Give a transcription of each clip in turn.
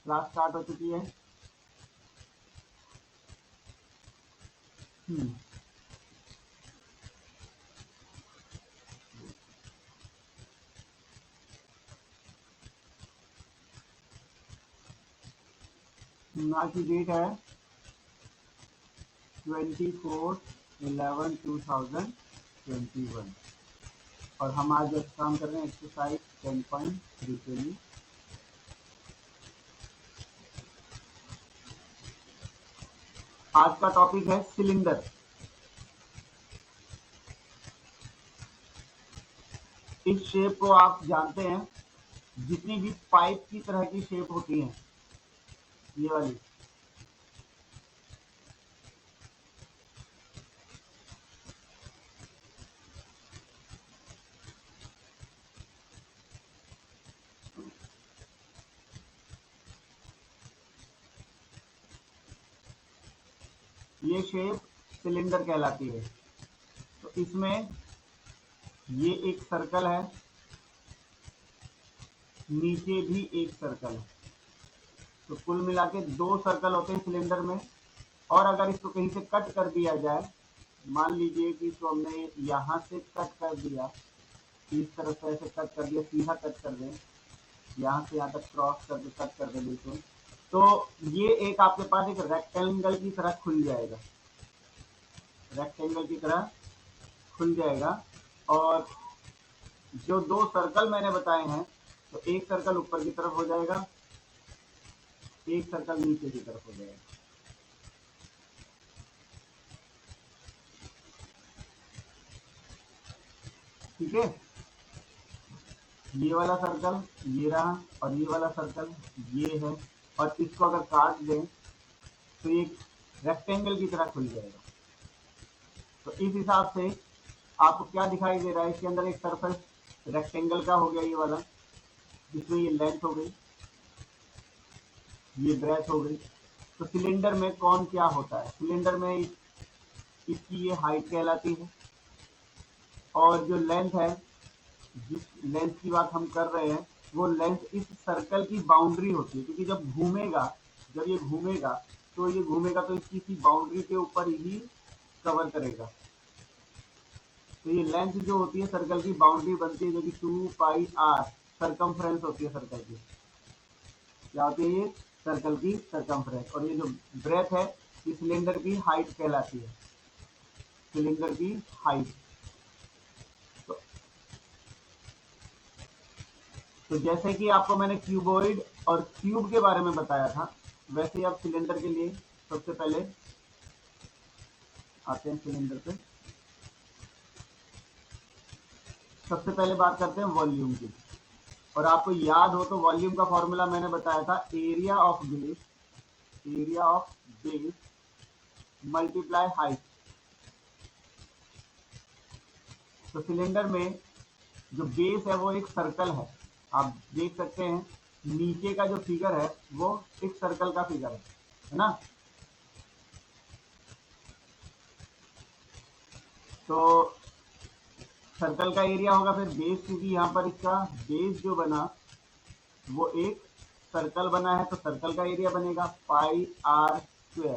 Class start हो चुकी है। आज की डेट है 24/11/2021 और हम आज काम कर रहे हैं एक्सरसाइज 10.3 के लिए। आज का टॉपिक है सिलेंडर। इस शेप को आप जानते हैं, जितनी भी पाइप की तरह की शेप होती है ये वाली, ये शेप सिलेंडर कहलाती है। तो इसमें ये एक सर्कल है, नीचे भी एक सर्कल है, तो कुल मिला के 2 सर्कल होते हैं सिलेंडर में। और अगर इसको कहीं से कट कर दिया जाए, मान लीजिए कि इसको हमने यहाँ से कट कर दिया, इस तरफ से ऐसे कट कर दिया, सीधा कट कर दें, यहाँ से यहाँ तक क्रॉस करके कट कर दें बिल्कुल, तो ये एक आपके पास एक रेक्टेंगल की तरह खुल जाएगा, रेक्टेंगल की तरह खुल जाएगा। और जो 2 सर्कल मैंने बताए हैं, तो एक सर्कल ऊपर की तरफ हो जाएगा, एक सर्कल नीचे की तरफ हो जाएगा। ठीक है, ये वाला सर्कल ये रहा और ये वाला सर्कल ये है, और इसको अगर काट दें तो एक रेक्टेंगल की तरह खुल जाएगा। तो इस हिसाब से आपको क्या दिखाई दे रहा है, इसके अंदर एक सरफेस रेक्टेंगल का हो गया ये वाला, जिसमें ये लेंथ हो गई, ये ब्रेथ हो गई। तो सिलेंडर में कौन क्या होता है, सिलेंडर में इसकी ये हाइट कहलाती है, और जो लेंथ है, जिस लेंथ की बात हम कर रहे हैं, वो लेंथ इस सर्कल की बाउंड्री होती है, क्योंकि जब ये घूमेगा तो इसकी इसी बाउंड्री के ऊपर ही कवर करेगा। तो ये लेंथ जो होती है सर्कल की बाउंड्री बनती है, जो कि 2πr सरकमफ्रेंस होती है सर्कल की। क्या होती है ये? सर्कल की सरकमफ्रेंस। और ये जो ब्रेथ है, ये सिलेंडर की हाइट कहलाती है, सिलेंडर की हाइट। तो जैसे कि आपको मैंने क्यूबॉइड और क्यूब के बारे में बताया था, वैसे ही आप सिलेंडर के लिए सबसे पहले आते हैं सिलेंडर पे। सबसे पहले बात करते हैं वॉल्यूम की। और आपको याद हो तो वॉल्यूम का फॉर्मूला मैंने बताया था, area of base multiply height. तो सिलेंडर में जो बेस है वो एक सर्कल है, आप देख सकते हैं नीचे का जो फिगर है वो एक सर्कल का फिगर है ना। तो सर्कल का एरिया होगा फिर बेस, क्योंकि यहाँ पर इसका बेस जो बना वो एक सर्कल बना है, तो सर्कल का एरिया बनेगा πr²,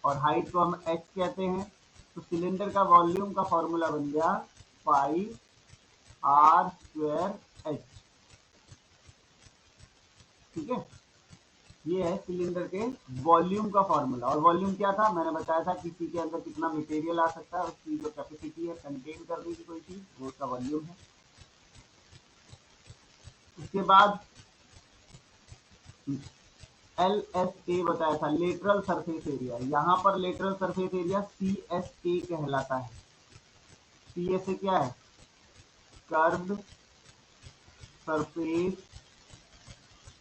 और हाइट को हम h कहते हैं। तो सिलेंडर का वॉल्यूम का फॉर्मूला बन गया πr²h। ठीक है, ये है सिलेंडर के वॉल्यूम का फॉर्मूला। और वॉल्यूम क्या था, मैंने बताया था किसी के अंदर कितना मटेरियल आ सकता है, उसकी जो कैपेसिटी है कंटेन करने की कोई चीज, वो उसका वॉल्यूम है। उसके बाद LSA बताया था, लेटरल सरफेस एरिया। यहाँ पर लेटरल सरफेस एरिया CSA कहलाता है। CSA क्या है? Curved surface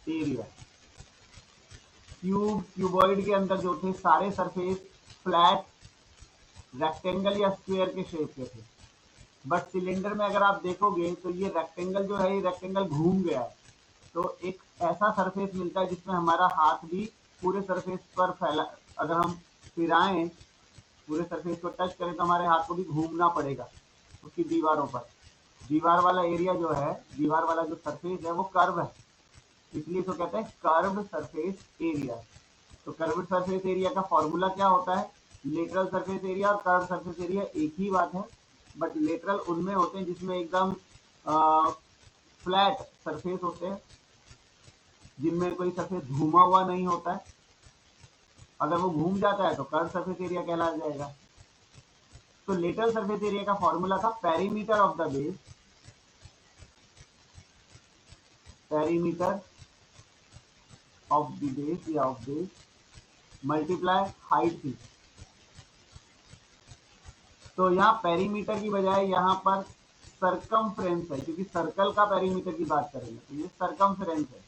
area. क्यूबॉइड के अंदर जो थे सारे सरफेस फ्लैट, रेक्टेंगल या स्क्वायर के शेप के थे, बट सिलेंडर में अगर आप देखोगे तो ये रेक्टेंगल जो है, ये रेक्टेंगल घूम गया है। तो एक ऐसा सरफेस मिलता है जिसमें हमारा हाथ भी पूरे सरफेस पर फैला, अगर हम फिराएं पूरे सरफेस को टच करें तो हमारे हाथ को भी घूमना पड़ेगा उसकी दीवारों पर। दीवार वाला एरिया जो है, दीवार वाला जो सरफेस है वो कर्व है, इसलिए इसको कहते हैं कर्व्ड सरफेस एरिया। तो कर्व्ड सरफेस एरिया का फॉर्मूला क्या होता है? लेटरल सरफेस एरिया और कर्व्ड सरफेस एरिया एक ही बात है, बट लेटरल उनमें होते हैं जिसमें एकदम फ्लैट सरफेस होते हैं, जिनमें कोई सरफेस घूमा हुआ नहीं होता है। अगर वो घूम जाता है तो कर्व सरफेस एरिया कहला जाएगा। तो लेटरल सरफेस एरिया का फॉर्मूला था perimeter of the base, perimeter of the base या ऑफ बेस मल्टीप्लाई हाइट थी। तो यहाँ पेरीमीटर की बजाय यहाँ पर सरकमफ्रेंस है, क्योंकि सर्कल का पेरीमीटर की बात करेंगे, तो ये सरकमफ्रेंस है।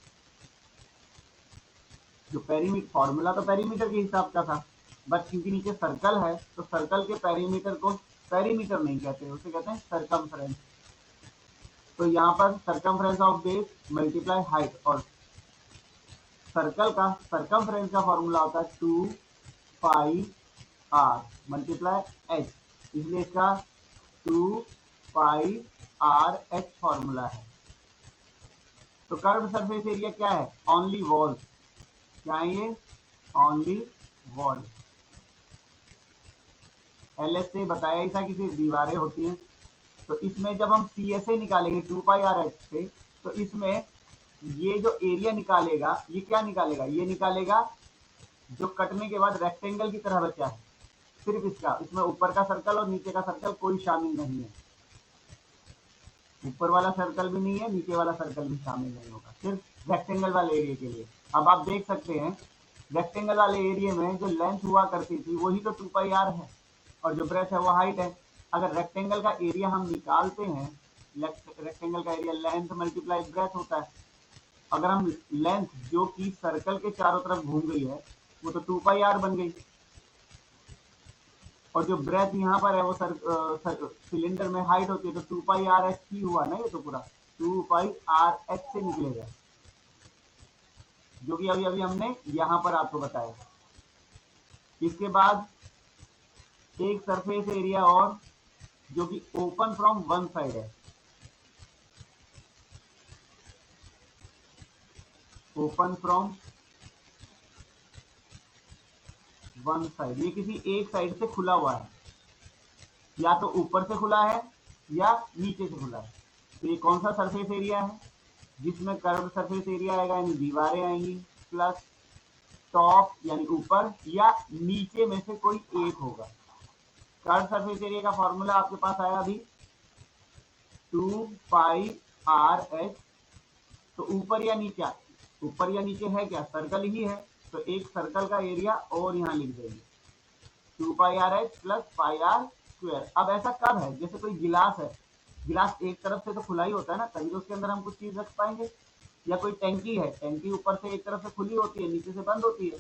जो पेरीमीटर फॉर्मूला तो पेरीमीटर के हिसाब का था, बट क्योंकि नीचे सर्कल है तो सर्कल के पेरीमीटर को पेरीमीटर नहीं कहते, उसे कहते हैं सरकमफ्रेंस। तो यहाँ पर circumference of base multiply height, और सर्कल का सरकमफ्रेंस का फॉर्मूला होता है 2 पाई आर मल्टीप्लाई एच, इसलिए इसका 2 पाई आर एच फॉर्मूला है। तो कर्व सरफेस एरिया क्या है? Only wall. क्या है ये? Only wall. एलएस से बताया ही था कि सिर्फ दीवारें होती हैं। तो इसमें जब हम सी एस ए निकालेंगे 2 पाई आर एच से, तो इसमें ये जो एरिया निकालेगा, ये क्या निकालेगा? ये निकालेगा जो कटने के बाद रेक्टेंगल की तरह बचा है, सिर्फ इसका। इसमें ऊपर का सर्कल और नीचे का सर्कल कोई शामिल नहीं है, ऊपर वाला सर्कल भी नहीं है, नीचे वाला सर्कल भी शामिल नहीं होगा, सिर्फ रेक्टेंगल वाले एरिया के लिए। अब आप देख सकते हैं रेक्टेंगल वाले एरिया में जो लेंथ हुआ करती थी वही तो 2 पाई आर है, और जो ब्रेथ है वो हाइट है। अगर रेक्टेंगल का एरिया हम निकालते हैं, रेक्टेंगल का एरिया लेंथ मल्टीप्लाई ब्रेथ होता है। अगर हम लेंथ जो कि सर्कल के चारों तरफ घूम गई है वो तो 2 पाई आर बन गई, और जो ब्रेथ यहाँ पर है वो सिलेंडर में हाइट होती है, तो 2 पाई आर एच ही हुआ ना, ये तो पूरा 2 पाई आर एच से निकलेगा, जो कि अभी अभी हमने यहाँ पर आपको बताया। इसके बाद एक सरफेस एरिया और जो कि ओपन फ्रॉम वन साइड है, ओपन फ्रॉम वन साइड, ये किसी एक साइड से खुला हुआ है, या तो ऊपर से खुला है या नीचे से खुला है। तो ये कौन सा सरफेस एरिया है? जिसमें कर्व सरफेस एरिया आएगा, यानी दीवारें आएंगी, प्लस टॉप यानी ऊपर या नीचे में से कोई एक होगा। कर्व सरफेस एरिया का फॉर्मूला आपके पास आया अभी 2 पाई आर एच। तो ऊपर या नीचे, ऊपर या नीचे है क्या? सर्कल ही है, तो एक सर्कल का एरिया और यहाँ लिख देंगे 2 pi r h plus pi r square. अब ऐसा कब है? जैसे कोई गिलास है, गिलास एक तरफ से तो खुला ही होता है ना, तभी तो उसके अंदर हम कुछ चीज रख पाएंगे। या कोई टैंकी है, टैंकी ऊपर से एक तरफ से खुली होती है, नीचे से बंद होती है।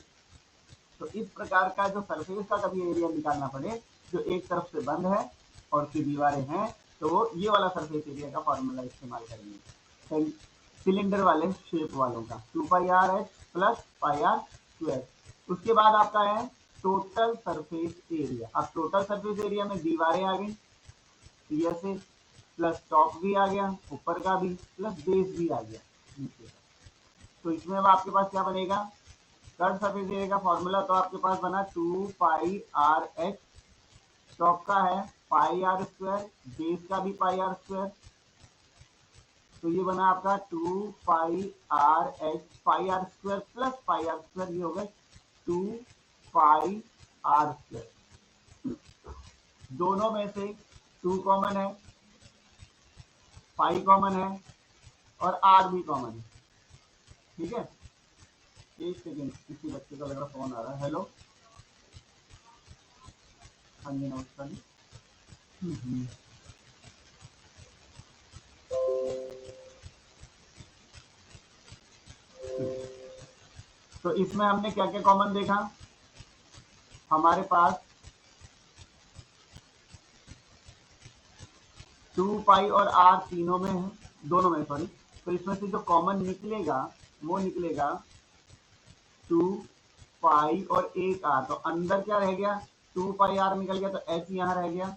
तो इस प्रकार का जो सरफेस का कभी एरिया निकालना पड़े जो एक तरफ से बंद है और उसकी दीवारें हैं, तो वो ये वाला सरफेस एरिया का फॉर्मूला इस्तेमाल करेंगे सिलेंडर वाले शेप वालों का, 2 pi r h plus pi r square. उसके बाद आपका है टोटल सरफेस एरिया। अब टोटल सरफेस एरिया में दीवारें आ गई, से प्लस टॉप भी आ गया ऊपर का भी, प्लस बेस भी आ गया नीचे का। तो इसमें अब आपके पास क्या बनेगा? कर्व सरफेस एरिया का फॉर्मूला तो आपके पास बना 2 पाई आर एच, टॉप का है पाई आर स्क्वायर, बेस का भी पाई आर स्क्वायर। तो ये बना आपका 2 pi r h pi r square plus pi r square, ये हो गए 2 पाई आर स्क्वायर। दोनों में से 2 कॉमन है, पाई कॉमन है और आर भी कॉमन है। ठीक है, एक सेकेंड, किसी बच्चे का लग रहा फोन आ रहा है। हेलो, हाँ जी नमस्कार जी। तो इसमें हमने क्या क्या कॉमन देखा? हमारे पास 2 पाई और आर तीनों में है, दोनों में सॉरी। तो इसमें से जो कॉमन निकलेगा वो निकलेगा 2 पाई और एक आर। तो अंदर क्या रह गया? 2 पाई आर निकल गया, तो एच यहाँ रह गया,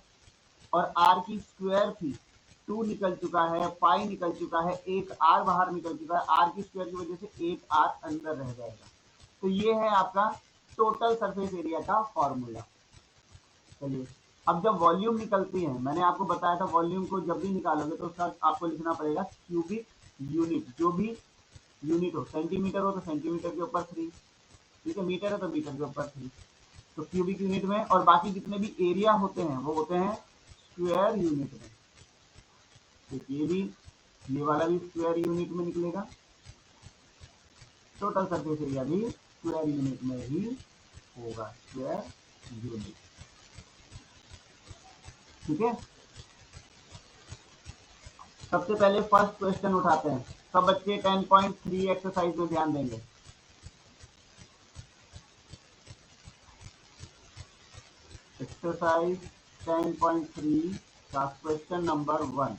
और आर की स्क्वायर थी 2 निकल चुका है, पाई निकल चुका है, एक आर बाहर निकल चुका है, आर की स्क्वायर की वजह से एक आर अंदर रह जाएगा। तो ये है आपका टोटल सरफेस एरिया का फॉर्मूला। चलिए, अब जब वॉल्यूम निकलती है, मैंने आपको बताया था वॉल्यूम को जब भी निकालोगे तो उसका आपको लिखना पड़ेगा क्यूबिक यूनिट, जो भी यूनिट हो, सेंटीमीटर हो तो सेंटीमीटर के ऊपर 3, ठीक है, मीटर है तो मीटर के ऊपर 3, तो क्यूबिक यूनिट में। और बाकी जितने भी एरिया होते हैं वो होते हैं स्क्वायर यूनिट में। तो ये वाला भी स्क्वायर यूनिट में निकलेगा, टोटल सरफेस एरिया भी स्क्वायर यूनिट में ही होगा, स्क्वायर यूनिट, ठीक है। सबसे पहले फर्स्ट क्वेश्चन उठाते हैं, सब बच्चे 10.3 एक्सरसाइज में ध्यान देंगे। एक्सरसाइज 10.3 का question number 1,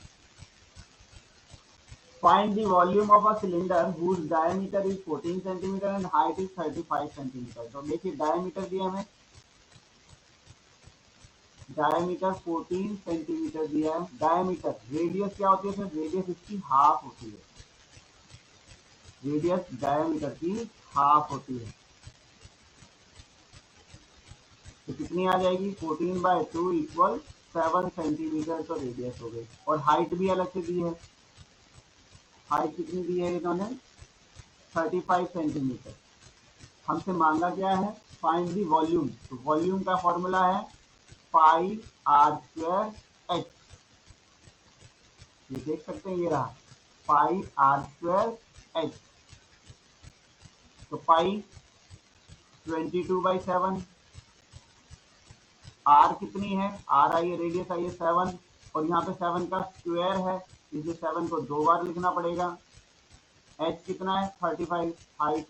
find the volume of a cylinder whose diameter is 14 cm and height is 35 cm। तो देखिए डायमीटर दिया हमें, डायमीटर 14 सेंटीमीटर दिया है। डायमीटर, रेडियस क्या होती है सर? रेडियस इसकी हाफ होती है, रेडियस डायमीटर की हाफ होती है। तो कितनी आ जाएगी? 14/2 इक्वल 7 सेंटीमीटर तो रेडियस हो गई। और हाइट भी अलग से दी है, हाइट कितनी दी है इन्होंने? 35 सेंटीमीटर। हमसे मांगा क्या है? Find the volume. तो वॉल्यूम का फॉर्मूला है पाई आर स्क्वायर एच। ये देख सकते हैं, ये रहा पाई आर स्क्वायर एच। तो पाई 22/7, आर कितनी है? आर आई है, रेडियस आई है 7, और यहाँ पे 7 का स्क्वायर है, इसलिए 7 को 2 बार लिखना पड़ेगा। एच कितना है? 35 हाइट।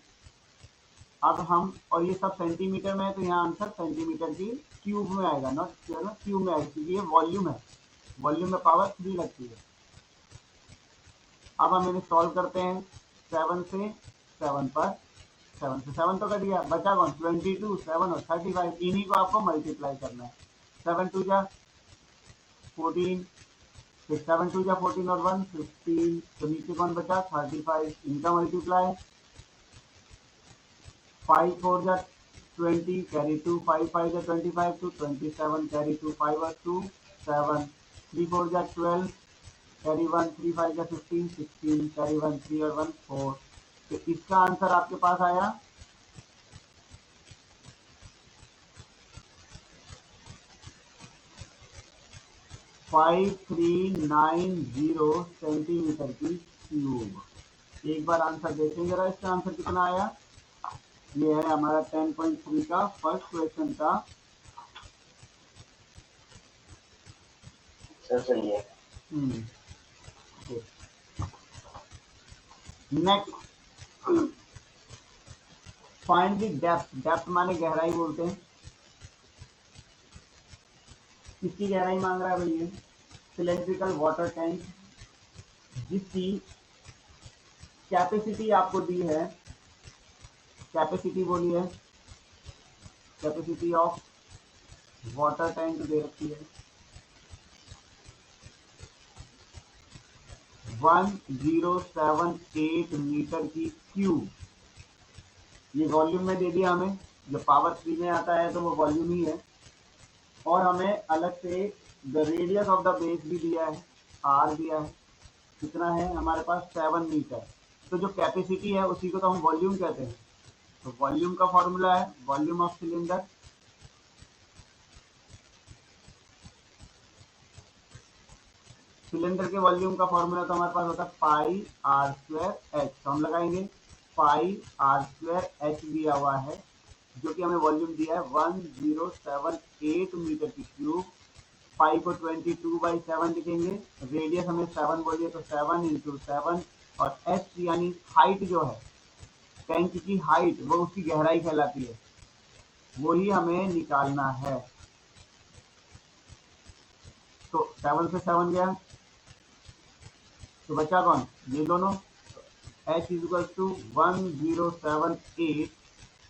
अब हम, और ये सब सेंटीमीटर में है तो यहाँ आंसर सेंटीमीटर की क्यूब में आएगा, नॉट स्क्वायर में, क्यूब में आएगा, क्योंकि ये वॉल्यूम है, वॉल्यूम में पावर 3 लगती है। अब हम इन्हें सॉल्व करते हैं। 7 से 7 पर, 7 से 7 तो कट गया, बचा कौन? 22, 7 और 35, इन्हीं को आपको मल्टीप्लाई करना है। 7 2 जा 14, फिर 7 2 जा 14 और 1 15, तो नीचे कौन बचा? 35, इनका मल्टीप्लाई। 5 4 जा 20, कैरी 2, 5 5 जा 25 to 27, कैरी 2, 5 और 2 7, 3 4 जा 12, कैरी 1, 3 5 जा 15, 16, कैरी 1 3 और 1 4। तो इसका आंसर आपके पास आया 5390 सेंटीमीटर की क्यूब। एक बार आंसर देखें जरा, इसका आंसर कितना आया। ये है हमारा 10.3 का फर्स्ट क्वेश्चन का। सही है। Next, find the depth. Depth माने गहराई बोलते हैं। किसकी गहराई मांग रहा है भैया? सिलेंड्रिकल वाटर टैंक जिसकी कैपेसिटी आपको दी है, कैपेसिटी बोलिए, कैपेसिटी ऑफ वाटर टैंक दे रखी है 1078 मीटर की क्यूब। ये वॉल्यूम में दे दिया हमें, जो पावर 3 में आता है तो वो वॉल्यूम ही है। और हमें अलग से the radius of the base भी दिया है, आर दिया है। कितना है हमारे पास? 7 मीटर। तो जो कैपेसिटी है उसी को तो हम वॉल्यूम कहते हैं। तो वॉल्यूम का फॉर्मूला है वॉल्यूम ऑफ सिलेंडर, सिलेंडर के वॉल्यूम का फॉर्मूला तो हमारे पास होता है पाई आर स्क्वायर एच। तो हम लगाएंगे पाई आर स्क्वायर एच दिया हुआ है, जो कि हमें वॉल्यूम दिया है 1078 मीटर की क्यूब। पाई को 22/7 लिखेंगे, रेडियस हमें 7 बोलिए तो 7 × 7, और एच यानी हाइट जो है, टैंक की हाइट, वो उसकी गहराई कहलाती है, वही हमें निकालना है। तो 7 से 7 गया, तो बचा कौन? ये दोनों। h = 1078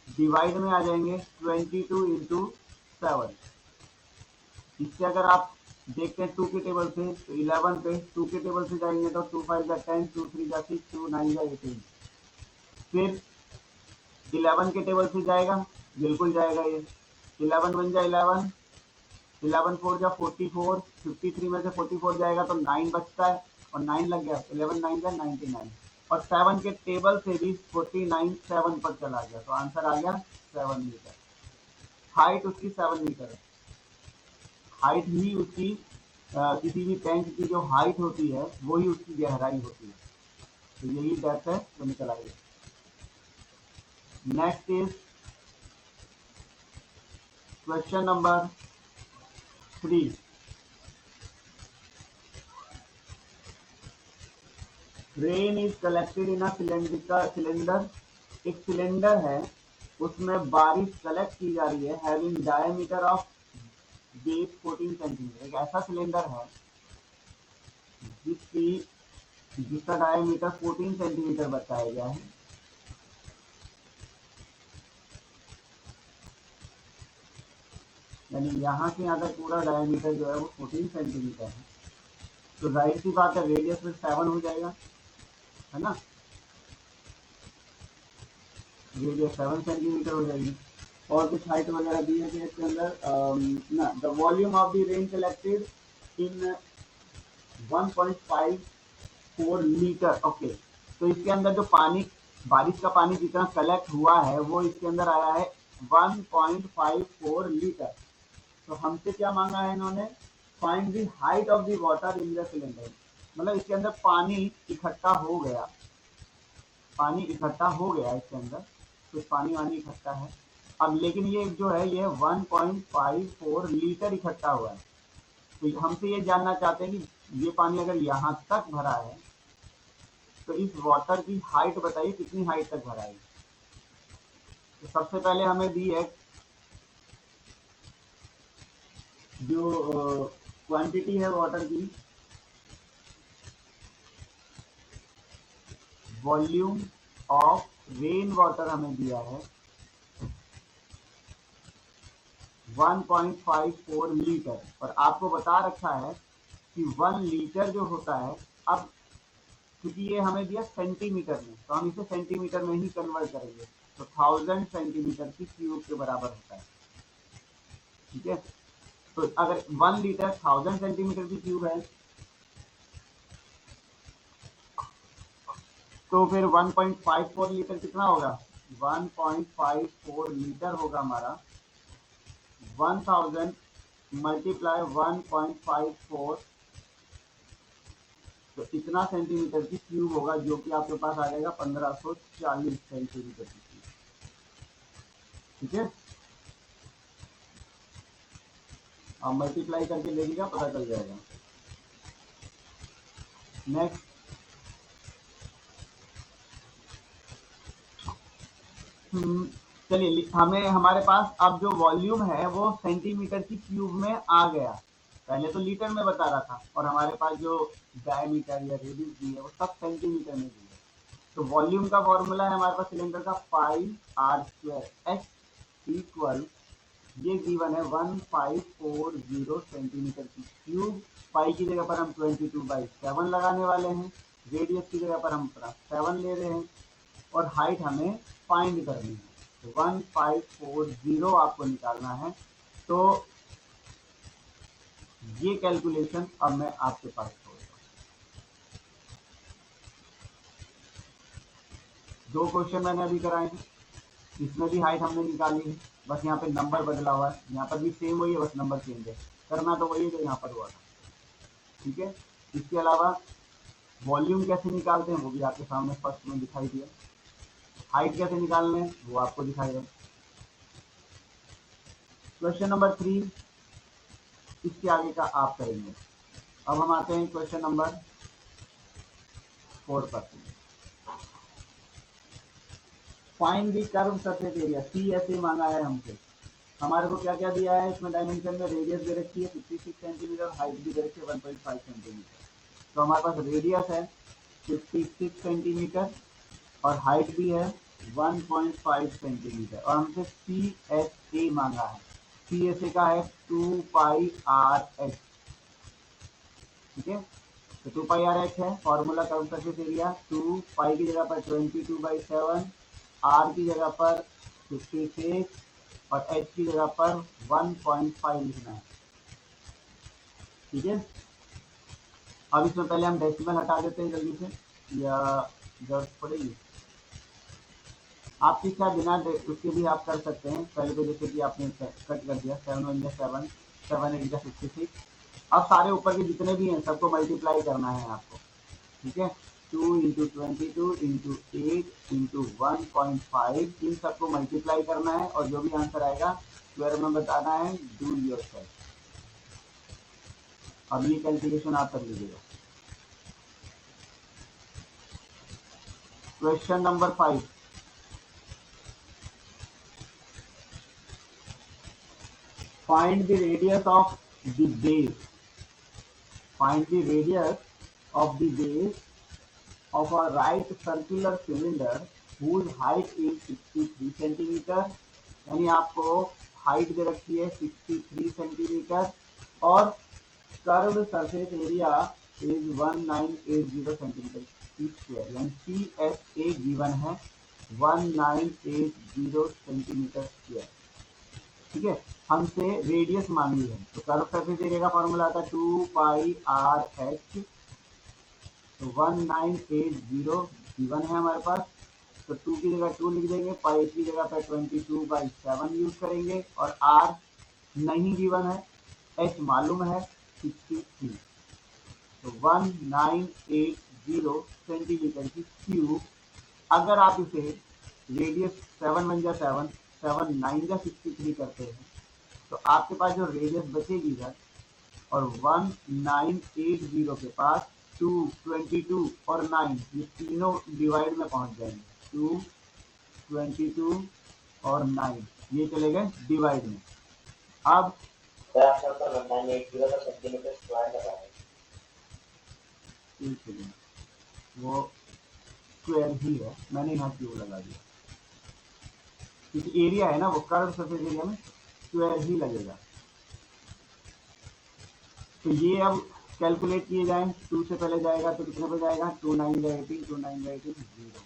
डिवाइड में आ जाएंगे 22 × 7। इससे अगर आप देखते हैं 2 के टेबल से, तो 11 पे 2 के टेबल से जाएंगे तो 2 5 जा 10, 2 3 जा 6, 2 9 जा 18। फिर 11 के टेबल से जाएगा, बिल्कुल जाएगा ये। 11 1 जा 11, 11 4 जा 44, 53 में से 44 जाएगा तो 9 बचता है, और 9 लग गया, 11 9 जा 99। और 7 के टेबल से भी 49 7 पर चला गया, तो आंसर आ गया 7 मीटर। हाइट उसकी 7 मीटर है। हाइट ही उसकी किसी भी टैंक की जो हाइट होती है वो ही उसकी गहराई होती है, तो यही डेप्थ है, तो निकल आएगी। Next is question number 3। Rain is collected in a cylinder. एक सिलेंडर है, उसमें बारिश कलेक्ट की जा रही है, having diameter of base 14 centimetre. एक ऐसा सिलेंडर है जिसका डायमीटर 14 सेंटीमीटर बताया गया है। यानी यहाँ से यहाँ तक पूरा डायमीटर जो है वो 14 सेंटीमीटर है, तो जाहिर सी बात है रेडियस में 7 हो जाएगा, है ना। रेडियस 7 सेंटीमीटर हो जाएगी। और कुछ हाइट वगैरह दी है कि इसके अंदर ना, the volume of the rain collected in 1.54 litre. Okay, तो इसके अंदर जो पानी, बारिश का पानी जितना कलेक्ट हुआ है वो इसके अंदर आया है 1.54 लीटर। तो हमसे क्या मांगा है इन्होंने, find the height of the water in the cylinder. मतलब इसके अंदर पानी इकट्ठा हो गया, पानी इकट्ठा हो गया इसके अंदर, कुछ पानी वानी इकट्ठा है। अब लेकिन ये जो है ये 1.54 लीटर इकट्ठा हुआ है, तो हमसे ये जानना चाहते हैं कि ये पानी अगर यहाँ तक भरा है तो इस वाटर की हाइट बताइए, कितनी हाइट तक भरा है। तो सबसे पहले हमें दी है जो क्वांटिटी है वाटर की, वॉल्यूम ऑफ रेन वाटर हमें दिया है 1.54 लीटर, और आपको बता रखा है कि 1 लीटर जो होता है, अब क्योंकि ये हमें दिया सेंटीमीटर में तो हम इसे सेंटीमीटर में ही कन्वर्ट करेंगे, तो 1000 सेंटीमीटर की क्यूब के बराबर होता है। ठीक है, तो अगर 1 लीटर 1000 सेंटीमीटर की क्यूब है तो फिर 1.54 लीटर कितना होगा, 1.54 लीटर होगा हमारा। 1000 मल्टीप्लाई 1.54, तो इतना सेंटीमीटर की क्यूब होगा, जो कि आपके पास आ जाएगा 1540 सेंटीमीटर की क्यूब। ठीक है, आप मल्टीप्लाई करके ले लीजिएगा, पता चल जाएगा। नेक्स्ट, चलिए हमें हमारे पास अब जो वॉल्यूम है वो सेंटीमीटर की क्यूब में आ गया, पहले तो लीटर में बता रहा था, और हमारे पास जो डायमीटर या रेडियस दी है वो सब सेंटीमीटर में दी है। तो वॉल्यूम का फॉर्मूला है हमारे पास सिलेंडर का पाई आर स्क्वायर एच इक्वल, ये गिवन है 1540 सेंटीमीटर की क्यूब। पाई की जगह पर हम 22/7 लगाने वाले हैं, रेडियस की जगह पर हम 7 ले रहे हैं, और हाइट हमें फाइंड करनी है, तो 1540 आपको निकालना है। तो ये कैलकुलेशन अब मैं आपके पास छोड़ूंगा। 2 क्वेश्चन मैंने अभी कराए हैं, इसमें भी हाइट हमने निकाली है, बस यहाँ पे नंबर बदला हुआ है, यहाँ पर भी सेम वही है, बस नंबर चेंज है, करना तो वही है जो यहाँ पर हुआ था। ठीक है, इसके अलावा वॉल्यूम कैसे निकालते हैं वो भी आपके सामने फर्स्ट में दिखाई दिया, हाइट कैसे निकालने हैं वो आपको दिखाई दे। क्वेश्चन नंबर 3 इसके आगे का आप करेंगे। अब हम आते हैं क्वेश्चन नंबर 4 पर। Find the curve surface area, C ऐसे मांगा है हमसे। हमारे को क्या क्या दिया है इसमें, डायमेंशन में रेडियस दे रखी है 56 सेंटीमीटर, हाइट भी दे रखी है 1.5 सेंटीमीटर। तो हमारे पास रेडियस है 56 सेंटीमीटर और हाइट भी है 1.5 सेंटीमीटर, और हमसे सी एस ए मांगा है। सी एस ए का है 2 पाई आर एच, ठीक है। तो 2 पाई आर एच है फॉर्मूला कर्व सरफेस एरिया। 2 पाई की जगह पर 22/7, आर की जगह पर 56 और एच की जगह पर 1.5 लिखना है। ठीक है। अब इसमें पहले हम डेसिमल हटा देते हैं जल्दी से, या जरूरत पड़ेगी? आपकी इच्छा बिना उसके भी आप कर सकते हैं। पहले तो जैसे कि आपने कट कर दिया, 7 1 7, 7 8 56। अब सारे ऊपर के जितने भी हैं सबको मल्टीप्लाई करना है आपको। ठीक है। 2 × 22 × 8 × 1.5, इन सबको मल्टीप्लाई करना है और जो भी आंसर आएगा स्क्वायर में बताना है। Do yourself. अब ये कैलकुलेशन आप कर लीजिएगा। Question number 5, find the radius of the base. Find the radius of the base of a right circular cylinder whose height is 63 centimetre. यानी आपको हाइट दे रखी है 63 सेंटीमीटर और curve surface area is 1980 centimetre square, यानी सी S A given है 1980 centimetre square. ठीक है। हमसे रेडियस मांगी है, तो कर्व सरफेस एरिया का फॉर्मूला आता है 2 पाई आर एच। तो 1980 गिवन है हमारे पास, तो 2 की जगह 2 लिख देंगे, पाई की जगह पर 22/7 यूज करेंगे और आर नहीं गिवन है, एच मालूम है 63। तो 1980 सेंटीमीटर की क्यूब। अगर आप इसे रेडियस 7 1 7, 7 9 63 करते हैं तो आपके पास जो रेडियस बचेगी सर, और 1980 के पास 2, 22 और 9 ये तीनों डिवाइड में पहुंच जाएंगे। 2, 22 और 9 ये चले गए डिवाइड में। अब वो स्क्वायर ही है, मैंने यहाँ क्यों लगा दिया क्योंकि एरिया है ना, वो कर्व सरफेस एरिया में स्क्वायर ही लगेगा। तो ये अब कैलकुलेट किए जाएं, 2 से पहले जाएगा तो कितने पे जाएगा, 2 9 18, 2 9 18 0।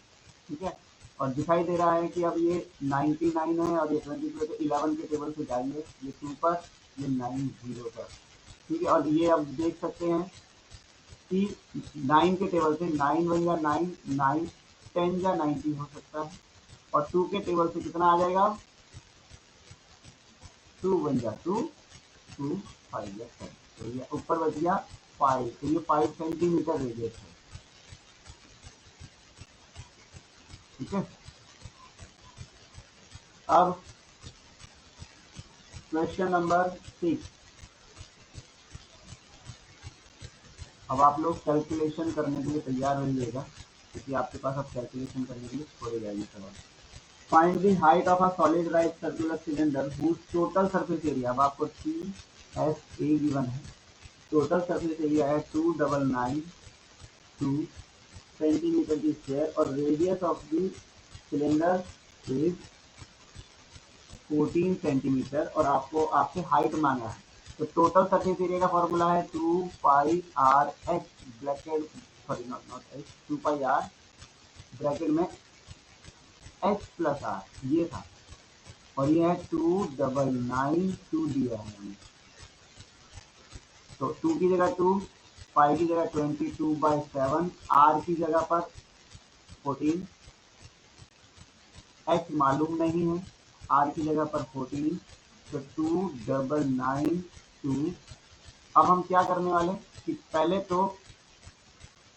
ठीक है। और दिखाई दे रहा है कि अब ये 99 है और ये 22 है, तो 11 के टेबल से जाइए, ये 2 पर, ये 90 पर। ठीक है। और ये अब देख सकते हैं कि 9 के टेबल से 9 1 या 9, 9 10 या 90 हो सकता है, और 2 के टेबल से कितना आ जाएगा, 2 1 या 2, 2 5 या 10। तो ये ऊपर बच गया 5, तो ये 5 सेंटीमीटर रेडियस है। ठीक है। अब क्वेश्चन नंबर 6। अब आप लोग कैलकुलेशन करने के लिए तैयार रहिएगा, क्योंकि आपके पास अब कैलकुलेशन करने के लिए छोड़े जाएंगे सवाल। Find the height of a solid right circular cylinder whose total surface area. अब आपको सी एस ए गिवन है, टोटल सरफेस एरिया है 2992 सेंटीमीटर की स्क्वायर और radius of the cylinder is 14 centimetre और आपको आपसे हाइट मांगा है। तो टोटल सरफेस एरिया का फॉर्मूला है 2 pi r h bracket, sorry not h, 2 pi r bracket में एच प्लस आर ये था, और ये है 2992 दिया है हमें। तो 2 की जगह 2, पाई की जगह 22/7, आर की जगह पर 14, एच मालूम नहीं है, आर की जगह पर 14, तो 2992। अब हम क्या करने वाले कि पहले तो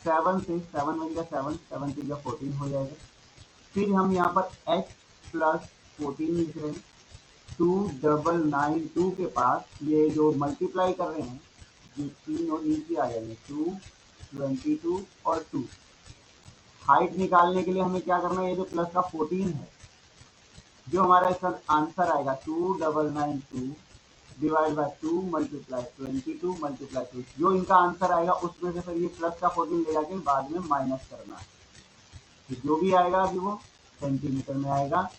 7 से 7 1 या 7, 7 2 या 14 हो जाएगा। फिर हम यहाँ पर एच प्लस 14 लिख रहे हैं। 2992 के पास ये जो मल्टीप्लाई कर रहे हैं ये तीनों नीचे आ जाएंगे, 2, 22 और 2। हाइट निकालने के लिए हमें क्या करना है, ये जो प्लस का 14 है, जो हमारा इसका आंसर आएगा 2992 डिवाइड बाय 2 मल्टीप्लाई 22 मल्टीप्लाई 2, जो इनका आंसर आएगा उसमें से फिर ये प्लस का 14 ले जाके बाद में माइनस करना है। तो जो भी आएगा अभी वो सेंटीमीटर में आएगा।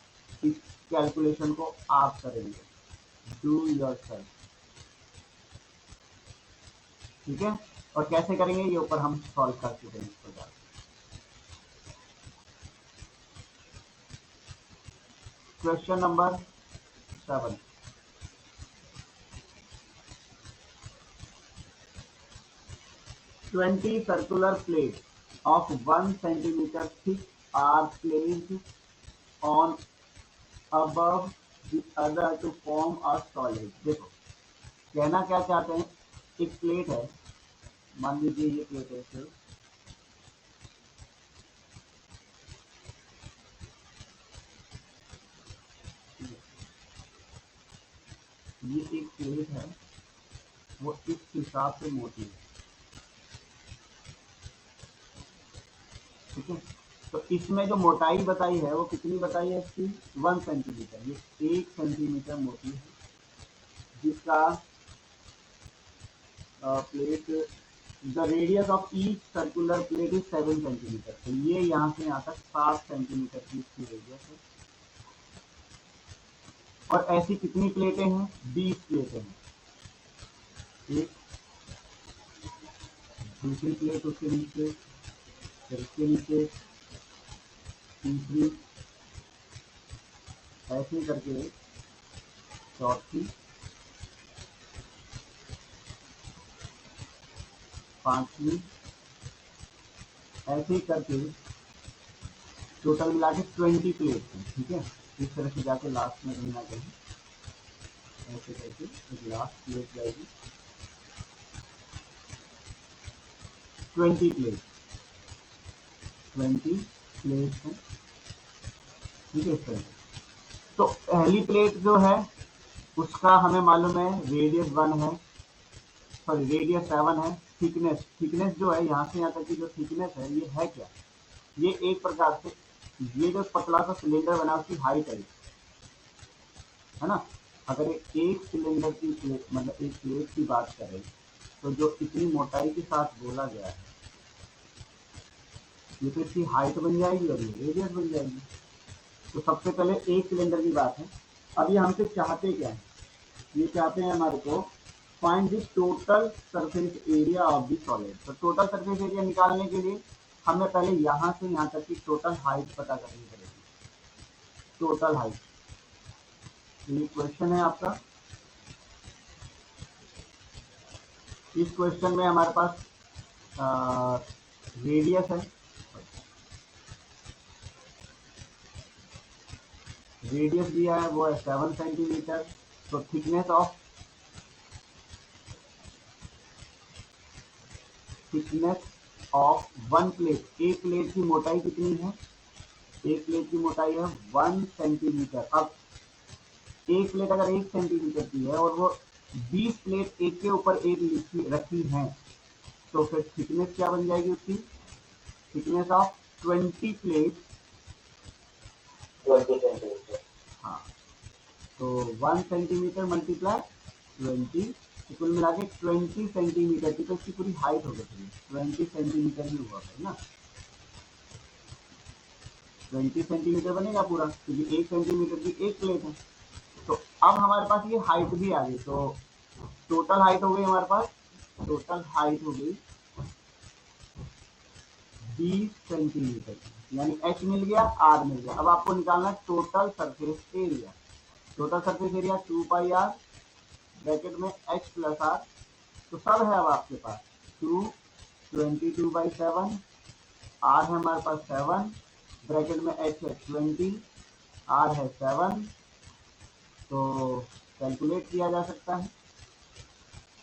इस कैलकुलेशन को आप करेंगे, डू योरसेल्फ। ठीक है। और कैसे करेंगे ये ऊपर हम सॉल्व कर चुके हैं इसको जाकर। Question number 7, 20 circular plates of 1 centimeter thick are placed on above the other to form a solid। देखो कहना क्या चाहते हैं, एक प्लेट है, मान लीजिए ये प्लेट है सिर्फ, ये एक प्लेट है, वो इस हिसाब से मोटी है, ठीक है। तो इसमें जो मोटाई बताई है वो कितनी बताई है इसकी, 1 सेंटीमीटर। ये 1 सेंटीमीटर मोटी है, जिसका plate, the radius of each circular plate is 7 centimetre. तो ये यहाँ से यहाँ तक 7 सेंटीमीटर की इसकी रेडियस है। और ऐसी कितनी प्लेटें हैं, 20 प्लेटें हैं। एक, दूसरी प्लेट उसके नीचे, फिर उसके नीचे तीसरी, ऐसे करके चौथी, पांचवी, ऐसे ही करके टोटल मिला के 20 प्लेट है, ठीक है। इस तरह से जाके लास्ट में कहीं ना कहीं ऐसे करके एक लास्ट प्लेट जाएगी, 20 प्लेट, 20 प्लेट है, ठीक है। इस तरह तो पहली प्लेट जो है उसका हमें मालूम है रेडियस 1 है, सॉरी रेडियस 7 है। थिकनेस जो है यहाँ से यहाँ तक की जो थिकनेस है ये है क्या, ये एक प्रकार से ये जो पतला सा सिलेंडर बना उसकी हाइट है ना। अगर एक सिलेंडर की प्लेट, मतलब एक प्लेट की बात करें तो जो इतनी मोटाई के साथ बोला गया है ये तो इसकी हाइट बन जाएगी और ये रेडियस बन जाएगी। तो सबसे पहले एक सिलेंडर की बात है। अब ये हमसे चाहते क्या है, ये चाहते हैं हमारे को find the total surface area of the solid. तो टोटल सरफेस एरिया निकालने के लिए हमें पहले यहाँ से यहाँ तक की टोटल हाइट पता करनी पड़ेगी, टोटल हाइट। ये क्वेश्चन है आपका। इस क्वेश्चन में हमारे पास रेडियस है, रेडियस दिया है वो है 7 सेंटीमीटर। तो थिकनेस ऑफ 1 प्लेट, एक प्लेट की मोटाई कितनी है, एक प्लेट की मोटाई है 1 सेंटीमीटर। अब एक प्लेट अगर 1 सेंटीमीटर की है और वो 20 प्लेट एक के ऊपर एक रखी हैं, तो फिर थिकनेस क्या बन जाएगी उसकी, थिकनेस ऑफ 20 प्लेट 20 सेंटीमीटर। हाँ, तो 1 सेंटीमीटर मल्टीप्लाई 20, कुल मिला के 20 सेंटीमीटर की तो इसकी पूरी हाइट हो गई, 20 सेंटीमीटर ही हुआ है ना, 20 सेंटीमीटर बनेगा पूरा, क्योंकि 1 सेंटीमीटर की एक प्लेट है। तो अब हमारे पास ये हाइट भी आ गई, तो टोटल हाइट हो गई हमारे पास, टोटल हाइट हो गई 20 सेंटीमीटर, यानी h मिल गया, r मिल गया। अब आपको निकालना है total surface area. Total surface area 2 पाई r ब्रैकेट में h प्लस r, तो सब है अब आपके पास 2 22/7, r है हमारे पास 7, ब्रैकेट में h है 20, r है 7, तो कैलकुलेट किया जा सकता है,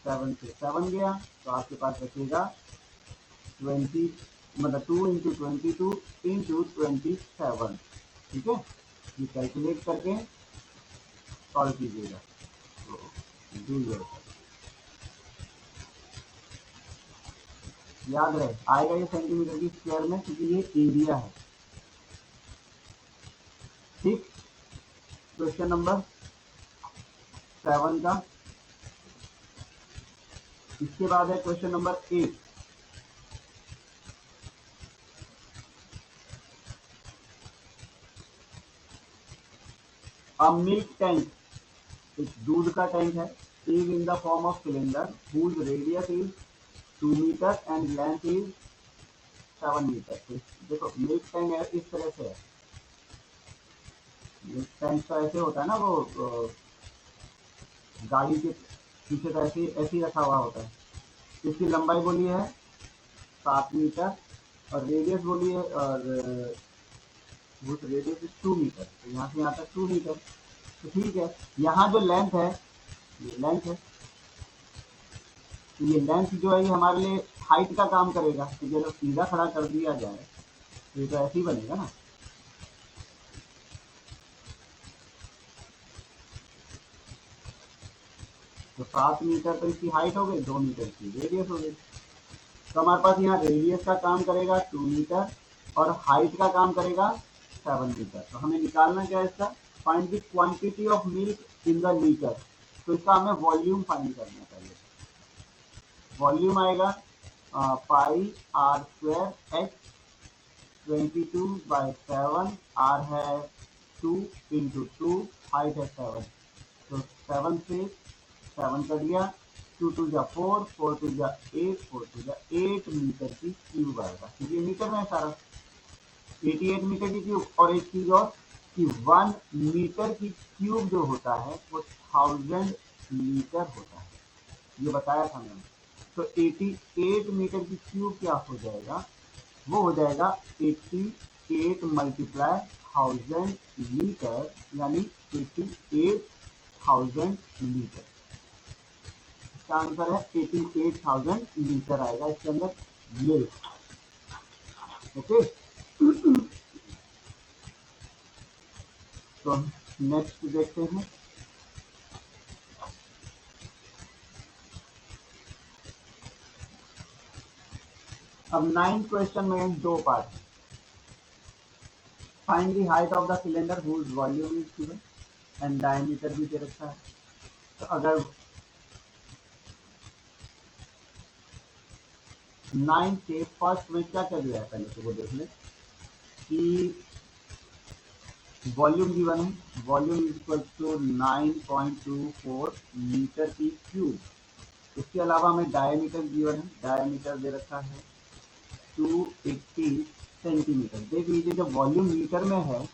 7 से 7 गया तो आपके पास बचेगा 20, मतलब 2 इंटू 22 इंटू 27, ठीक है। ये कैलकुलेट करके सॉल्व कीजिएगा, तो डू योर, याद रहे आएगा ये सेंटीमीटर की स्क्वायर में, क्योंकि ये एरिया है, ठीक। क्वेश्चन नंबर 7 का। इसके बाद है question number 8। A milk tank, एक दूध का टैंक है, is in the form of cylinder whose radius is 2 metre and length is 7 metre. तो देखो मिल्क टैंक इस तरह से है, मिल्क टैंक तो ऐसे होता है ना, वो गाड़ी के पीछे तो ऐसे ही रखा हुआ होता है। इसकी लंबाई बोली है 7 मीटर और रेडियस बोली है, और वो रेडियस इज 2 मीटर, तो यहाँ से यहाँ तक 2 मीटर। तो ठीक है, यहाँ जो लेंथ है, ये लेंथ है, तो ये लेंथ जो है ये हमारे लिए हाइट का काम करेगा। तो ये जब सीधा खड़ा कर दिया जाए तो ये तो ऐसे ही बनेगा ना। तो 7 मीटर तो इसकी हाइट हो गई, 2 मीटर की रेडियस हो गई। तो हमारे पास यहाँ रेडियस का काम करेगा 2 मीटर और हाइट का काम करेगा 7 मीटर। तो हमें निकालना क्या है इसका, find the quantity of milk in the litre. तो इसका हमें वॉल्यूम फाइंड करना चाहिए। वॉल्यूम आएगा पाई आर स्क्वायर एच 22/7, आर है 2 इंटू 2, हाइट है 7, तो 7 से 7 कर दिया, 2 2 जा 4, 4 2 जा 8, 4 2 जा 8 मीटर की क्यूब आएगा, क्योंकि मीटर में है सारा, 88 मीटर की क्यूब। और एक चीज और कि 1 मीटर की क्यूब जो होता है वो 1000 लीटर होता है, ये बताया था मैंने। तो 88 मीटर की क्यूब क्या हो जाएगा, वो हो जाएगा 88 मल्टीप्लाई 1000 लीटर, यानी 88,000 लीटर। इसका आंसर है 88,000 लीटर आएगा इसके अंदर मिल्क। ओके, तो नेक्स्ट देखते हैं। अब 9th क्वेश्चन में 2 part. Find the height of the cylinder whose volume is given and diameter भी दे रखा है। तो अगर 9 के फर्स्ट में क्या क्या दिया है पहले तो वो देख लें कि वॉल्यूम गिवन है, volume is equal to 9.24 metre की क्यूब। इसके अलावा हमें डायमीटर गिवन है, डायमीटर दे रखा है 280 सेंटीमीटर। देख लीजिए जब वॉल्यूम मीटर में है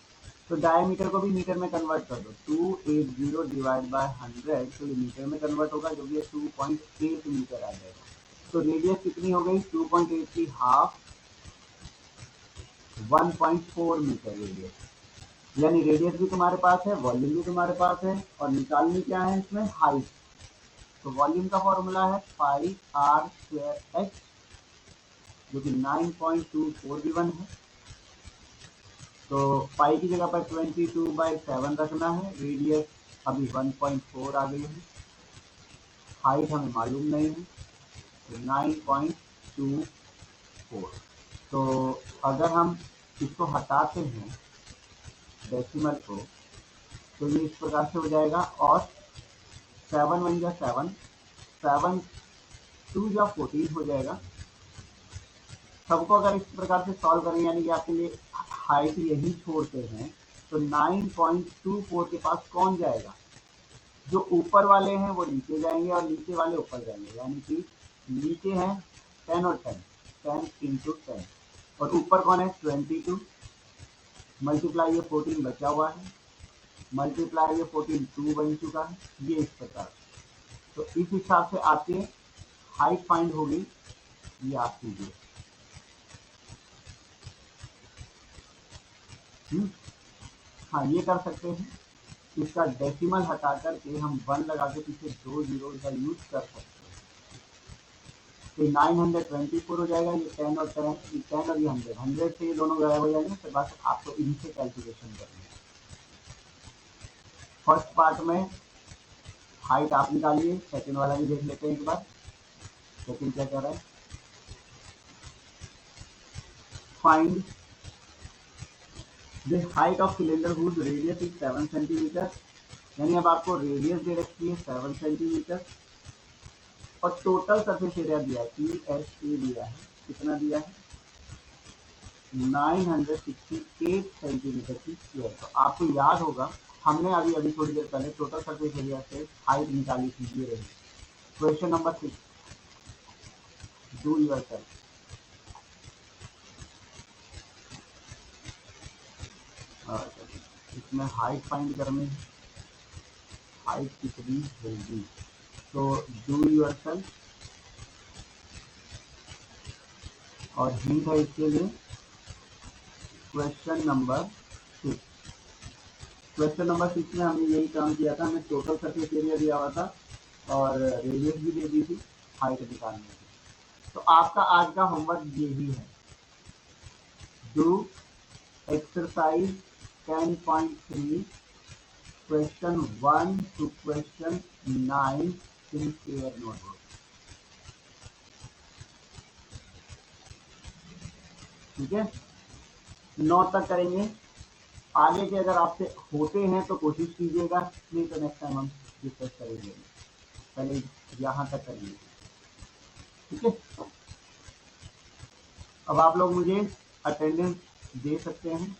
तो डायमीटर को भी मीटर में कन्वर्ट कर दो, 280 डिवाइड बाय 100, तो ये मीटर में कन्वर्ट होगा, जो भी 2.8 मीटर आ जाएगा। तो रेडियस कितनी हो गई, 2.8 की हाफ, 1.4 मीटर रेडियस, यानी रेडियस भी तुम्हारे पास है, वॉल्यूम भी तुम्हारे पास है, और निकालनी क्या है इसमें, हाइट। तो वॉल्यूम का फॉर्मूला है पाई आर स्क्वायर एच, जो कि 9.24 गिवन है। तो पाई की जगह पर 22/7 रखना है, रेडियस अभी 1.4 आ गई है, हाइट हमें मालूम नहीं है, तो 9.24। तो अगर हम इसको हटाते हैं डेसिमल को, तो ये इस प्रकार से हो जाएगा, और 7 1 जा 7, 7 2 जा 14 हो जाएगा। सबको अगर इस प्रकार से सॉल्व करें, यानी कि आपके लिए हाइट यही छोड़ते हैं, तो 9.24 के पास कौन जाएगा, जो ऊपर वाले हैं वो नीचे जाएंगे और नीचे वाले ऊपर जाएंगे, यानी कि नीचे हैं 10 और 10, 10 इंटू 10, और ऊपर कौन है 22, मल्टीप्लाई ये 14 बचा हुआ है, मल्टीप्लाई ये 14 2 बन चुका है, ये इस प्रकार। तो इस हिसाब से आपकी हाइट फाइंड होगी, ये आप कीजिए। हाँ, ये कर सकते हैं, इसका डेसिमल हटा करके हम 1 लगा के पीछे 2 जीरो का यूज कर सकते हैं। तो 924 हो जाएगा, ये 10 और 10, ये 10 और ये 100 से ये दोनों गायब हो जाएंगे। फिर बस आपको इनसे कैलकुलेशन करनी है। फर्स्ट पार्ट में हाइट आप निकालिए, सेकंड वाला भी देख लेते हैं एक बार। सेकंड क्या कह रहा है, find the height of cylinder whose radius is 7 centimetre, यानी अब आपको रेडियस दे रखी है 7 सेंटीमीटर, और टोटल सरफेस एरिया दिया है PSA दिया है, कितना दिया है 968 सेंटीमीटर की स्क्वायर। तो आपको याद होगा हमने अभी अभी थोड़ी देर पहले टोटल सरफेस एरिया से हाइट निकाली थी, ये रही। Question number 6, do yourself. इसमें हाइट फाइंड करनी है, हाइट कितनी होगी, तो डू योरसेल्फ। और हिंट है इसके लिए क्वेश्चन नंबर 6। क्वेश्चन नंबर 6 में हमने यही काम किया था, हमें टोटल सरफेस एरिया दिया हुआ था और रेडियस भी दे दी थी, हाइट निकालनी थी। तो आपका आज का होमवर्क यही है, do exercise 10.3 question 1 to question 9 in your notebook. ठीक है, 9 तक करेंगे। आगे के अगर आपसे होते हैं तो कोशिश कीजिएगा, नहीं तो नेक्स्ट टाइम हम डिस्कस करेंगे। पहले यहाँ तक करेंगे, ठीक है। अब आप लोग मुझे अटेंडेंस दे सकते हैं।